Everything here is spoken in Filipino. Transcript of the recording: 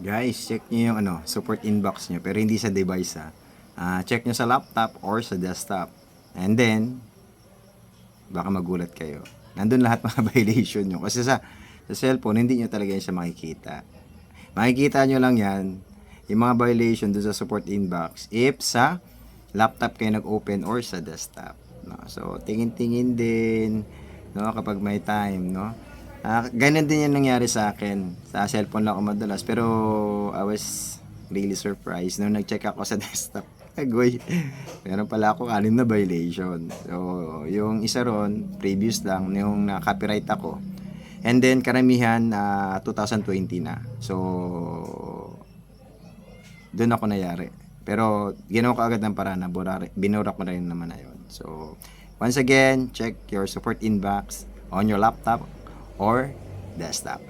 Guys, check nyo yung support inbox nyo, pero hindi sa device ha. Check nyo sa laptop or sa desktop. And then, baka magulat kayo. Nandun lahat mga violation nyo. Kasi sa cellphone, hindi nyo talaga yan siya makikita. Makikita nyo lang yan, yung mga violation dun sa support inbox, if sa laptop kayo nag-open or sa desktop. No? So, tingin-tingin din, no, kapag may time, no? Ganun din yung nangyari sa akin. Sa cellphone lang ako madalas. Pero I was really surprised nung nag-check ako sa desktop. Agoy, meron pala ako 6 na violation. So, yung isa ron, previous lang, yung na-copyright ako. And then, karamihan 2020 na. So, doon ako nayari. Pero, ginawa ko agad ng paraan na binura ko na rin naman na yun. So, once again, check your support inbox on your laptop or desktop.